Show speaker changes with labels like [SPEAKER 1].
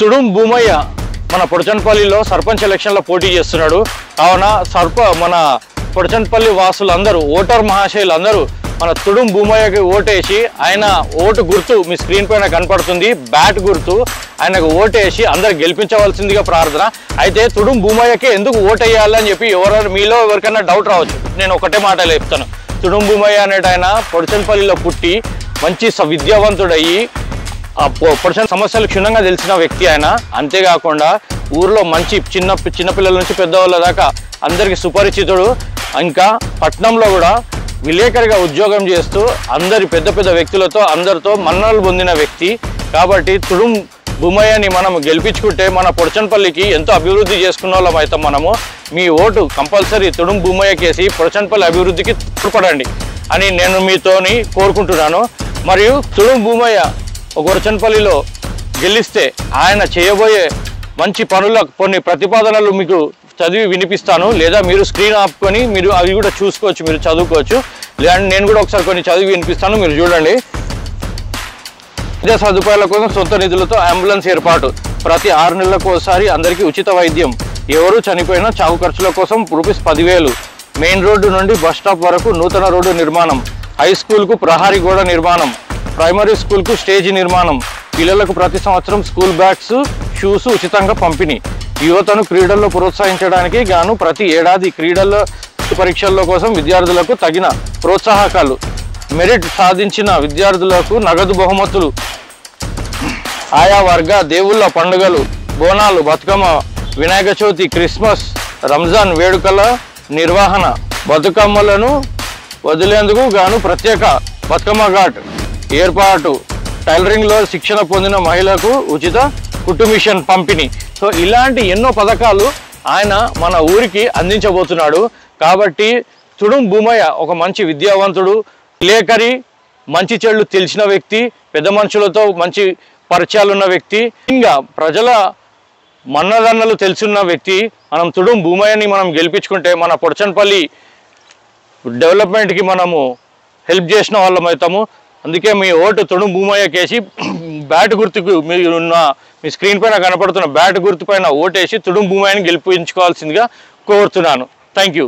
[SPEAKER 1] తుడుం భూమయ్య మన పొడచన్పల్లిలో సర్పంచ్ ఎలక్షన్లో పోటీ చేస్తున్నాడు. కావున మన పొడచన్పల్లి వాసులందరూ ఓటర్ మహాశయులందరూ మన తుడుం భూమయ్యకి ఓటేసి ఆయన ఓటు గుర్తు మీ స్క్రీన్ పైన కనపడుతుంది, బ్యాట్ గుర్తు. ఆయనకు ఓటేసి అందరు గెలిపించవలసిందిగా ప్రార్థన. అయితే తుడుం భూమయ్యకి ఎందుకు ఓటేయాలని చెప్పి మీలో ఎవరికైనా డౌట్ రావచ్చు. నేను ఒకటే మాట చెప్తాను. తుడుం భూమయ్య అనేట ఆయన పొడచన్పల్లిలో పుట్టి మంచి విద్యావంతుడయ్యి పొడచన్ సమస్యలు క్షుణ్ణంగా తెలిసిన వ్యక్తి ఆయన. అంతేకాకుండా ఊర్లో మంచి చిన్నపిల్లల నుంచి పెద్దవాళ్ళ దాకా అందరికీ సుపరిచితుడు. ఇంకా పట్నంలో కూడా విలేకరిగా ఉద్యోగం చేస్తూ అందరి పెద్ద పెద్ద వ్యక్తులతో అందరితో మన్ననలు పొందిన వ్యక్తి. కాబట్టి తుడుం భూమయ్యని మనం గెలిపించుకుంటే మన పొడచన్పల్లికి ఎంతో అభివృద్ధి చేసుకున్న వాళ్ళం అవుతాం. మనము మీ ఓటు కంపల్సరీ తుడుం భూమయ్యకేసి పొడచన్పల్లి అభివృద్ధికి తోడ్పడండి అని నేను మీతోని కోరుకుంటున్నాను. మరియు తుడుం భూమయ్య పొడచన్పల్లిలో గెలిస్తే ఆయన చేయబోయే మంచి పనుల కొన్ని ప్రతిపాదనలు మీకు చదివి వినిపిస్తాను, లేదా మీరు స్క్రీన్ ఆపుకొని మీరు అవి కూడా చూసుకోవచ్చు, మీరు చదువుకోవచ్చు. లేదంటే నేను కూడా ఒకసారి కొన్ని చదివి వినిపిస్తాను, మీరు చూడండి. విద్యా సదుపాయాల కోసం సొంత నిధులతో అంబులెన్స్ ఏర్పాటు, ప్రతి 6 నెలలకు ఒకసారి అందరికీ ఉచిత వైద్యం, ఎవరు చనిపోయినా చావు ఖర్చుల కోసం ₹10,000, మెయిన్ రోడ్డు నుండి బస్ స్టాప్ వరకు నూతన రోడ్డు నిర్మాణం, హై స్కూల్కు ప్రహారీ గోడ నిర్మాణం, ప్రైమరీ స్కూల్కు స్టేజీ నిర్మాణం, పిల్లలకు ప్రతి సంవత్సరం స్కూల్ బ్యాగ్స్ షూస్ ఉచితంగా పంపిణీ, యువతను క్రీడల్లో ప్రోత్సహించడానికి గాను ప్రతి ఏడాది క్రీడల పరీక్షల కోసం విద్యార్థులకు తగిన ప్రోత్సాహకాలు, మెరిట్ సాధించిన విద్యార్థులకు నగదు బహుమతులు, ఆయా వర్గ దేవుళ్ళ పండుగలు, బోనాలు, బతుకమ్మ, వినాయక చవితి, క్రిస్మస్, రంజాన్ వేడుకల నిర్వహణ, బతుకమ్మలను వదిలేందుకు గాను ప్రత్యేక బతుకమ్మ ఘాట్ ఏర్పాటు, టైలరింగ్లో శిక్షణ పొందిన మహిళలకు ఉచిత కుట్టు మిషన్ పంపిణీ. సో ఇలాంటి ఎన్నో పథకాలు ఆయన మన ఊరికి అందించబోతున్నాడు. కాబట్టి తుడుం భూమయ్య ఒక మంచి విద్యావంతుడు, విలేకరి, మంచి చెడులు తెలిసిన వ్యక్తి, పెద్ద మనుషులతో మంచి పరిచయాలు ఉన్న వ్యక్తి, ఇంకా ప్రజల మన్నదన్నలు తెలుసున్న వ్యక్తి. మనం తుడుం భూమయ్యని మనం గెలిపించుకుంటే మన పొడచన్పల్లి డెవలప్మెంట్కి మనము హెల్ప్ చేసిన వాళ్ళం అవుతాము. అందుకే మీ ఓటు తుడుం భూమయ్యకేసి బ్యాట్ గుర్తుకు మీ స్క్రీన్ పైన కనపడుతున్న బ్యాట్ గుర్తు పైన ఓటేసి తుడుం భూమయ్యని గెలిపించుకోవాల్సిందిగా కోరుతున్నాను. Thank you.